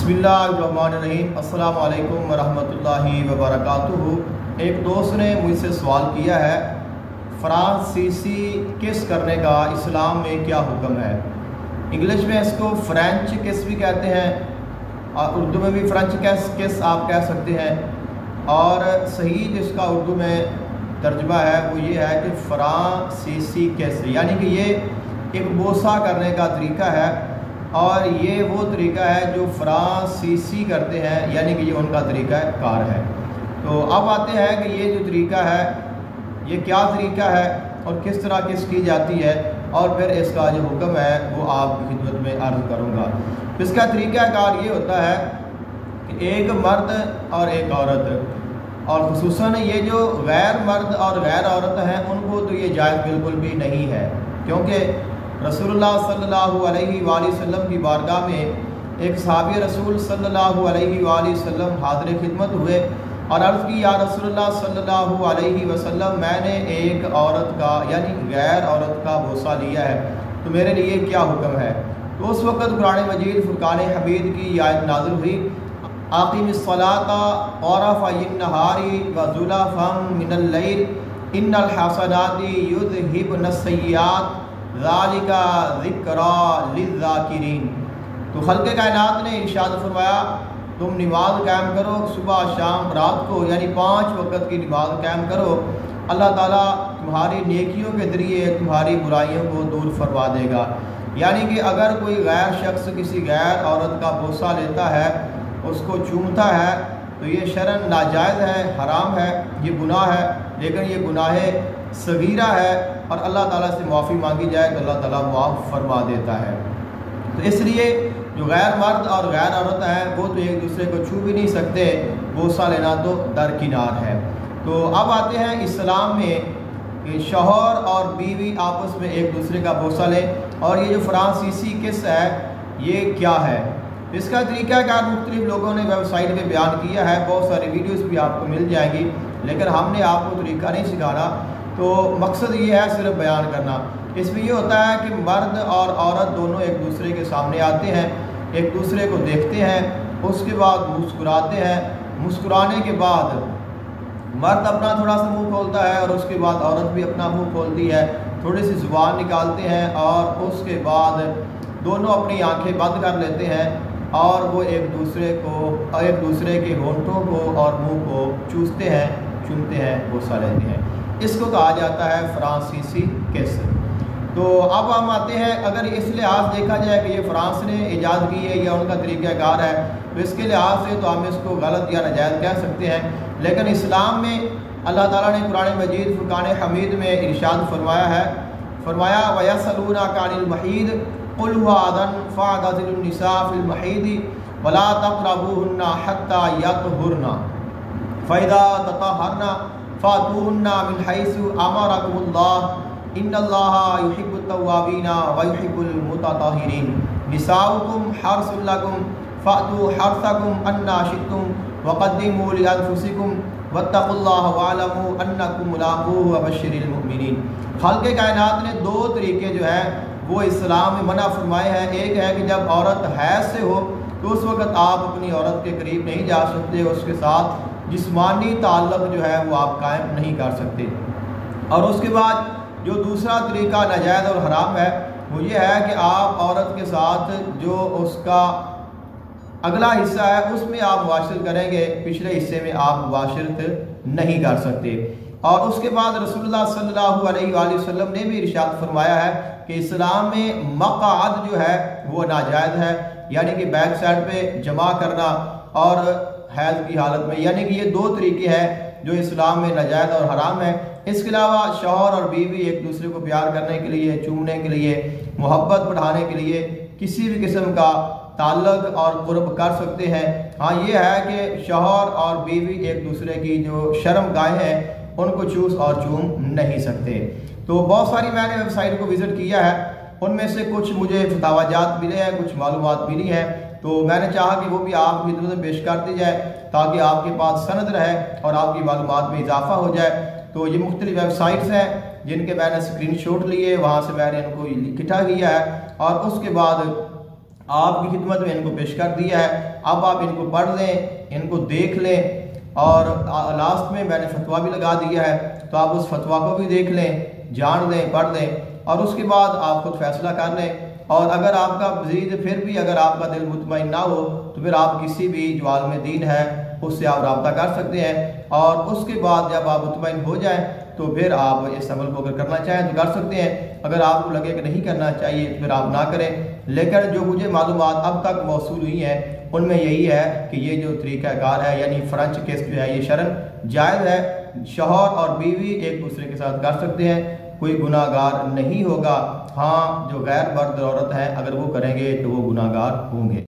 बिस्मिल्लाहिर्रहमानिर्रहीम। अस्सलाम वालेकुम वरहमतुल्लाहि वबरकातुहू। एक दोस्त ने मुझसे सवाल किया है, फ्रांसीसी किस करने का इस्लाम में क्या हुक्म है। इंग्लिश में इसको फ्रेंच किस भी कहते हैं और उर्दू में भी फ्रेंच किस आप कह सकते हैं, और सही जिसका उर्दू में तर्जुमा है वो ये है कि फ्रांसीसी किस, यानी कि ये एक बोसा करने का तरीका है और ये वो तरीका है जो फ्रांसीसी करते हैं, यानी कि ये उनका तरीका कार है। तो अब आते हैं कि ये जो तरीका है ये क्या तरीका है और किस तरह किस की जाती है, और फिर इसका जो हुक्म है वो आपकी खिदमत में अर्ज़ करूँगा। इसका तरीका कार ये होता है कि एक मर्द और एक औरत, और खुसूसन ये जो गैर मर्द और गैर औरत हैं उनको तो ये जायज़ बिल्कुल भी नहीं है, क्योंकि रसूलुल्लाह सल्लल्लाहु अलैहि वसल्लम की बारगाह में एक सहाबी रसूल सल्लल्लाहु अलैहि वसल्लम हाज़िर खिदमत हुए और अर्ज़ की, या रसूलुल्लाह सल्लल्लाहु अलैहि वसल्लम, मैंने एक औरत का यानी गैर औरत का बोसा लिया है, तो मेरे लिए क्या हुक्म है। तो उस वक़्त कुरान मजीद फुरकान हमीद की आयत नाज़िल हुई, आक़िमिस्सलाता तरफ़यिन नहारी व ज़ुलफ़म मिनल लैल इन्नल हसनाति युज़हिबुन्नस्सय्यात ज़ालिका ज़िक्रा लिज़्ज़ाकिरीन। तो खल्क़े कायनात ने इरशाद फरमाया, तुम नमाज कायम करो सुबह शाम रात को, यानी 5 वक़्त की नमाज कायम करो, अल्लाह ताला तुम्हारी नेकियों के ज़रिए तुम्हारी बुराइयों को दूर फरमा देगा। यानी कि अगर कोई गैर शख्स किसी गैर औरत का बोसा लेता है, उसको चूमता है, तो ये शरन नाजायज़ है, हराम है, ये गुनाह है, लेकिन ये गुनाह सगीरा है और अल्लाह ताला से माफ़ी मांगी जाए तो अल्लाह ताला माफ़ फरमा देता है। तो इसलिए जो गैर मर्द और गैर औरत हैं वो तो एक दूसरे को छू भी नहीं सकते, बोसा लेना तो दरकिनार है। तो अब आते हैं इस्लाम में कि शौहर और बीवी आपस में एक दूसरे का बोसा लें, और ये जो फ्रांसीसी किस है ये क्या है। इसका तरीक़ाकार मुख्तलिफ लोगों ने वेबसाइट पे बयान किया है, बहुत सारी वीडियोस भी आपको मिल जाएंगी, लेकिन हमने आपको तरीका नहीं सिखाना, तो मकसद ये है सिर्फ बयान करना। इसमें ये होता है कि मर्द और औरत दोनों एक दूसरे के सामने आते हैं, एक दूसरे को देखते हैं, उसके बाद मुस्कुराते हैं, मुस्कुराने के बाद मर्द अपना थोड़ा सा मुंह खोलता है और उसके बाद औरत भी अपना मुंह खोलती है, थोड़ी सी ज़ुबान निकालते हैं और उसके बाद दोनों अपनी आंखें बंद कर लेते हैं और वो एक दूसरे के होंठों को और मुंह को चूसते हैं, चूमते हैं, बोसा लेते हैं। इसको कहा जाता है फ्रांसीसी किस। तो अब हम आते हैं, अगर इस लिहाज देखा जाए कि ये फ्रांस ने ईजाद की है या उनका तरीक़ाकार है, तो इसके लिहाज से तो हम इसको गलत या नाजायज़ कह सकते हैं, लेकिन इस्लाम में अल्लाह ताला ने कुरान मजीद फुरकान हमीद में इरशाद फरमाया वयसलूनका अनिल महीद कुल हुवा अज़न फ़अ्तज़िलुन निसा फ़िल महीद वला तक़रबूहुन्ना हत्ता यतहुरना फ़इज़ा ततहरना फ़अतूहुन्ना मिन हैसु अमरकुमुल्लाह इन्नल्लाहा युहिब्बुत तव्वाबीना व युहिब्बुल मुतताहिरीन। निसाउकुम हर्सुल लकुम फ़अतू हर्सकुम अन्ना शि'तुम वक़द्दिमू लिअन्फुसिकुम वत्तक़ुल्लाह वअलमू अन्नकुम मुलाक़ूहु वबश्शिरिल मुमिनीन। ख़ालिक़े कायनात ने 2 तरीके जो है वो इस्लाम में मना फरमाए हैं। एक है कि जब औरत हैज़ से हो तो उस वक़्त आप अपनी औरत के करीब नहीं जा सकते, उसके साथ जिस्मानी ताल्लुक़ जो है वो आप कायम नहीं कर सकते। और उसके बाद जो दूसरा तरीका नाजायज़ और हराम है वो ये है कि आप औरत के साथ जो उसका अगला हिस्सा है उसमें आप मुबाशरत करेंगे, पिछले हिस्से में आप मुबाशरत नहीं कर सकते। और उसके बाद रसूलुल्लाह सल्लल्लाहु अलैहि वसल्लम ने भी इरशाद फरमाया है कि इस्लाम में मक़अद जो है वो नाजायज़ है, यानी कि बैक साइड पे जमा करना और हैज़ की हालत में, यानी कि ये 2 तरीके हैं जो इस्लाम में नाजायज़ और हराम है। इसके अलावा शौहर और बीवी एक दूसरे को प्यार करने के लिए, चूमने के लिए, मोहब्बत बढ़ाने के लिए किसी भी किस्म का ताल्लुक़ और क़ुर्ब कर सकते हैं। हाँ, ये है कि शौहर और बीवी एक दूसरे की जो शर्मगाहें हैं उनको चूस और चूम नहीं सकते। तो बहुत सारी मैंने वेबसाइट को विज़िट किया है, उनमें से कुछ मुझे फतावाजात मिले हैं, कुछ मालूमात मिली हैं, तो मैंने चाहा कि वो भी आपकी खिदमत में पेश कर दी जाए ताकि आपके पास सनद रहे और आपकी मालूमात में इजाफा हो जाए। तो ये मुख्तलिफ वेबसाइट्स हैं जिनके मैंने स्क्रीनशॉट लिए, वहाँ से मैंने इनको इकट्ठा किया है और उसके बाद آپ کی خدمت میں ان کو پیش کر دیا ہے، اب آپ ان کو پڑھ لیں، ان کو دیکھ لیں، اور لاسٹ میں نے فتویٰ بھی لگا دیا ہے، تو آپ اس فتویٰ کو بھی دیکھ لیں، جان لیں، پڑھ لیں، اور اس کے بعد آپ خود فیصلہ کر لیں۔ اور اگر آپ کا مزید پھر بھی اگر آپ کا دل مطمئن نہ ہو تو پھر آپ کسی بھی جو عالم دین ہے اس سے آپ رابطہ کر سکتے ہیں، اور اس کے بعد جب آپ مطمئن ہو جائیں تو پھر آپ اس عمل کو اگر کرنا چاہیں تو کر سکتے ہیں، اگر آپ کو لگے کہ نہیں کرنا چاہیے تو پھر آپ نہ کریں۔ لیکن جو مجھے معلومات اب تک موصول ہوئی ہیں ان میں یہی ہے کہ یہ جو طریقہ کار ہے یعنی فرنچ کس جو ہے یہ شرعاً جائز ہے، شوہر اور بیوی ایک دوسرے کے ساتھ کر سکتے ہیں، کوئی گناہ گار نہیں ہوگا۔ ہاں جو غیر مرد عورت ہیں اگر وہ کریں گے تو وہ گناہ گار ہوں گے۔